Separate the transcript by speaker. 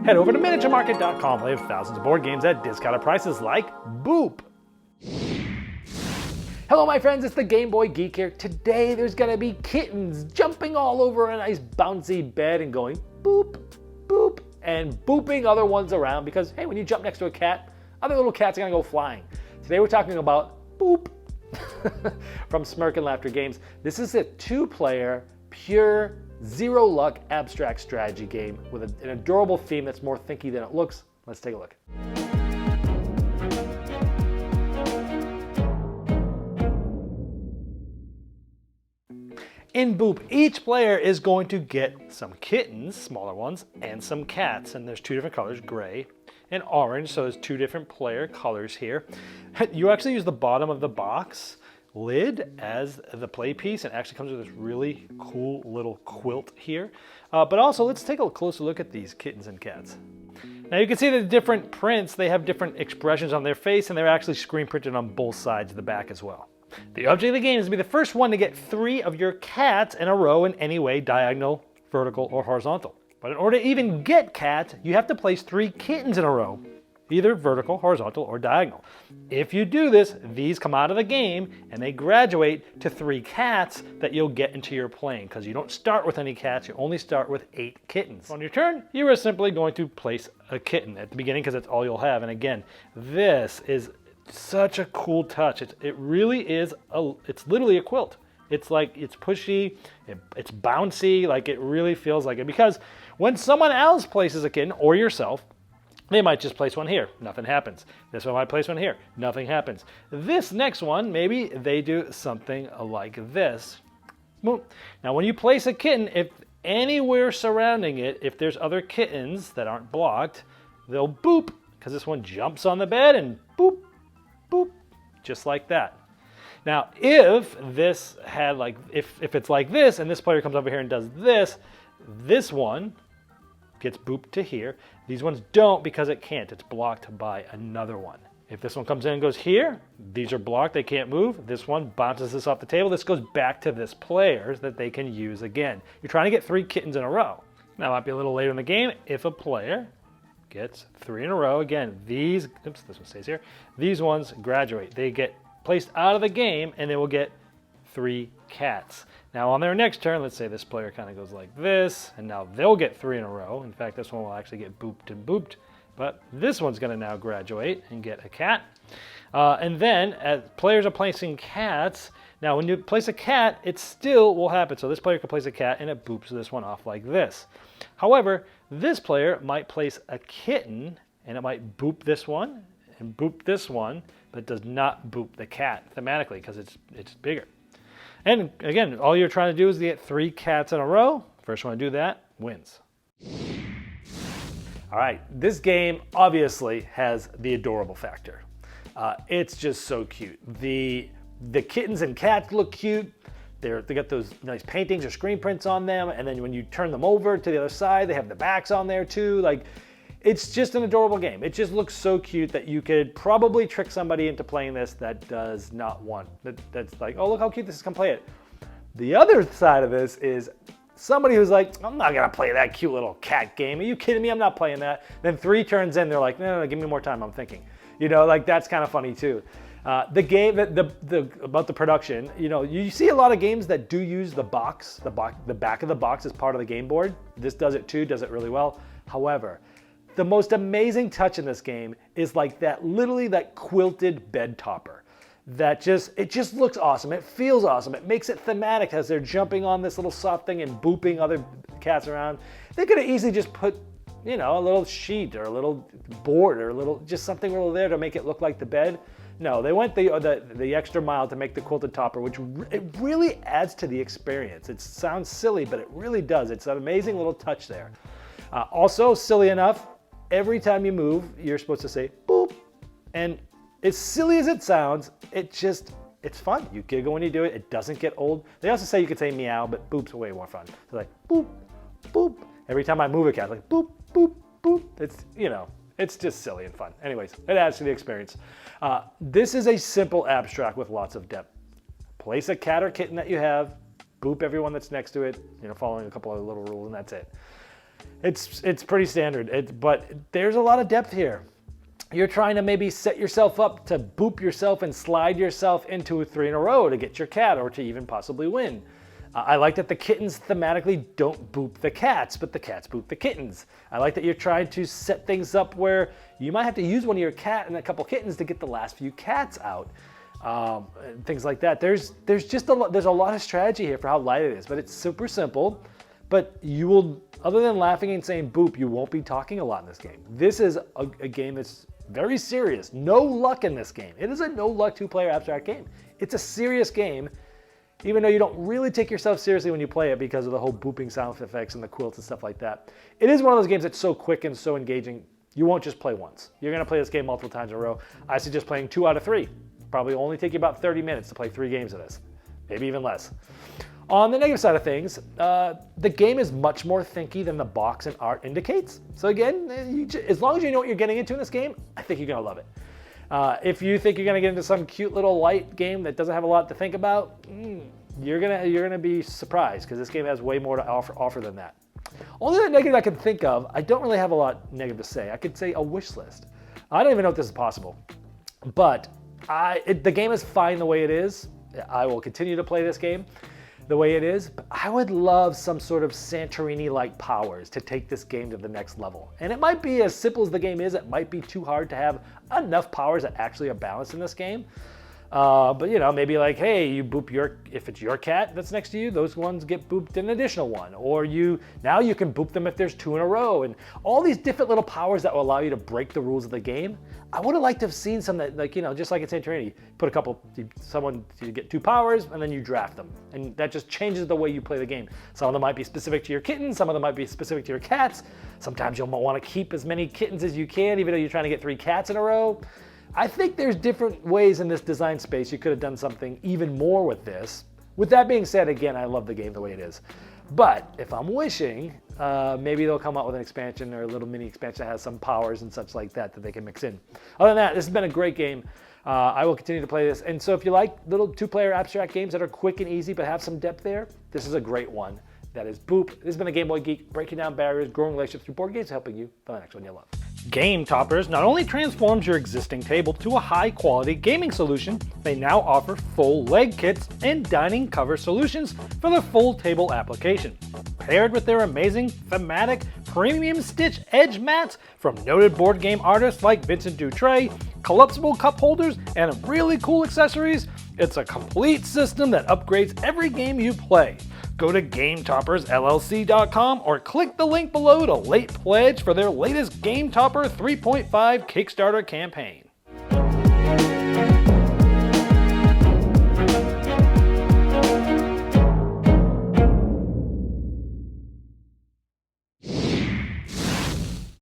Speaker 1: Head over to miniaturemarket.com. They have thousands of board games at discounted prices like Boop. Hello my friends, it's the Game Boy Geek here. Today there's gonna be kittens jumping all over a nice bouncy bed and going boop, boop, and booping other ones around because, hey, when you jump next to a cat, other little cats are gonna go flying. Today we're talking about Boop from Smirk Laughter Games. This is a 2-player, pure, zero luck abstract strategy game with an adorable theme that's more thinky than it looks. Let's take a look. In Boop, each player is going to get some kittens, smaller ones, and some cats. And there's 2 different colors, gray and orange, so there's 2 different player colors here. You actually use the bottom of the box lid as the play piece, and it actually comes with this really cool little quilt here. But also, let's take a closer look at these kittens and cats. Now you can see the different prints, they have different expressions on their face, and they're actually screen printed on both sides of the back as well. The object of the game is to be the first one to get 3 of your cats in a row in any way, diagonal, vertical, or horizontal. But in order to even get cats, you have to place 3 kittens in a row, either vertical, horizontal, or diagonal. If you do this, these come out of the game and they graduate to 3 cats that you'll get into your plane, because you don't start with any cats, you only start with 8 kittens. On your turn, you are simply going to place a kitten at the beginning because that's all you'll have. And again, this is such a cool touch. It really is, it's literally a quilt. It's like, it's pushy, it's bouncy, like it really feels like it. Because when someone else places a kitten, or yourself, they might just place one here, nothing happens. This one might place one here, nothing happens. This next one, maybe they do something like this. Now when you place a kitten, if anywhere surrounding it, if there's other kittens that aren't blocked, they'll boop, because this one jumps on the bed and boop, boop, just like that. Now, if this had like, if it's like this, and this player comes over here and does this, this one gets booped to here. These ones don't because it can't. It's blocked by another one. If this one comes in and goes here, these are blocked, they can't move. This one bounces this off the table. This goes back to this player that they can use again. You're trying to get 3 kittens in a row. Now, it might be a little later in the game if a player gets 3 in a row. Again, these, oops, this one stays here. These ones graduate. They get placed out of the game and they will get 3 cats. Now on their next turn, let's say this player kind of goes like this, and now they'll get 3 in a row. In fact, this one will actually get booped and booped, but this one's gonna now graduate and get a cat. And then as players are placing cats, now when you place a cat, it still will happen. So this player can place a cat and it boops this one off like this. However, this player might place a kitten and it might boop this one and boop this one, but it does not boop the cat thematically because it's bigger. And again, all you're trying to do is get 3 cats in a row. First one to do that wins. All right, this game obviously has the adorable factor. It's just so cute. The kittens and cats look cute. They got those nice paintings or screen prints on them, and then when you turn them over to the other side, they have the backs on there too. Like, it's just an adorable game. It just looks so cute that you could probably trick somebody into playing this that does not want, that's like, oh, look how cute this is, come play it. The other side of this is somebody who's like, I'm not gonna play that cute little cat game. Are you kidding me? I'm not playing that. Then 3 turns in, they're like, no, give me more time, I'm thinking. You know, like that's kind of funny too. The game, about the production, you know, you see a lot of games that do use the box, the back of the box as part of the game board. This does it too, does it really well. However, the most amazing touch in this game is like that, literally that quilted bed topper. It just looks awesome. It feels awesome. It makes it thematic as they're jumping on this little soft thing and booping other cats around. They could have easily just put, you know, a little sheet or a little board or just something little there to make it look like the bed. No, they went the extra mile to make the quilted topper, which it really adds to the experience. It sounds silly, but it really does. It's an amazing little touch there. Also, silly enough, every time you move, you're supposed to say boop. And as silly as it sounds, it's fun. You giggle when you do it. It doesn't get old. They also say you could say meow, but boop's way more fun. So like boop, boop. Every time I move a cat, like boop, boop, boop. It's, you know, it's just silly and fun. Anyways, it adds to the experience. This is a simple abstract with lots of depth. Place a cat or kitten that you have, boop everyone that's next to it, you know, following a couple of little rules, and that's it. It's pretty standard, but there's a lot of depth here. You're trying to maybe set yourself up to boop yourself and slide yourself into 3 in a row to get your cat or to even possibly win. I like that the kittens thematically don't boop the cats, but the cats boop the kittens. I like that you're trying to set things up where you might have to use one of your cat and a couple kittens to get the last few cats out. And things like that. There's a lot of strategy here for how light it is, but it's super simple. But you will, other than laughing and saying boop, you won't be talking a lot in this game. This is a game that's very serious. No luck in this game. It is a no luck 2-player abstract game. It's a serious game, even though you don't really take yourself seriously when you play it because of the whole booping sound effects and the quilts and stuff like that. It is one of those games that's so quick and so engaging, you won't just play once. You're going to play this game multiple times in a row. I suggest playing 2 out of 3. Probably only take you about 30 minutes to play 3 games of this, maybe even less. On the negative side of things, the game is much more thinky than the box and art indicates. So again, as long as you know what you're getting into in this game, I think you're going to love it. If you think you're going to get into some cute little light game that doesn't have a lot to think about, you're gonna be surprised because this game has way more to offer than that. Only the negative I can think of, I don't really have a lot negative to say. I could say a wish list. I don't even know if this is possible, but the game is fine the way it is. I will continue to play this game the way it is, but I would love some sort of Santorini-like powers to take this game to the next level. And it might be as simple as the game is, it might be too hard to have enough powers that actually are balanced in this game. But you know, maybe like, hey, you boop if it's your cat that's next to you, those ones get booped an additional one. Or now you can boop them if there's 2 in a row. And all these different little powers that will allow you to break the rules of the game. I would have liked to have seen some that, like, you know, just like in Santorini, put you get 2 powers and then you draft them. And that just changes the way you play the game. Some of them might be specific to your kittens, some of them might be specific to your cats. Sometimes you'll want to keep as many kittens as you can, even though you're trying to get 3 cats in a row. I think there's different ways in this design space you could have done something even more with this. With that being said, again, I love the game the way it is. But if I'm wishing, maybe they'll come out with an expansion or a little mini expansion that has some powers and such like that they can mix in. Other than that, this has been a great game. I will continue to play this. And so if you like little 2-player abstract games that are quick and easy but have some depth there, this is a great one. That is Boop. This has been a Game Boy Geek, breaking down barriers, growing relationships through board games, helping you find the next one you love. Game Toppers not only transforms your existing table to a high-quality gaming solution, they now offer full leg kits and dining cover solutions for the full table application. Paired with their amazing, thematic, premium stitch edge mats from noted board game artists like Vincent Dutray, collapsible cup holders, and really cool accessories, it's a complete system that upgrades every game you play. Go to GameToppersLLC.com or click the link below to late pledge for their latest Game Topper 3.5 Kickstarter campaign.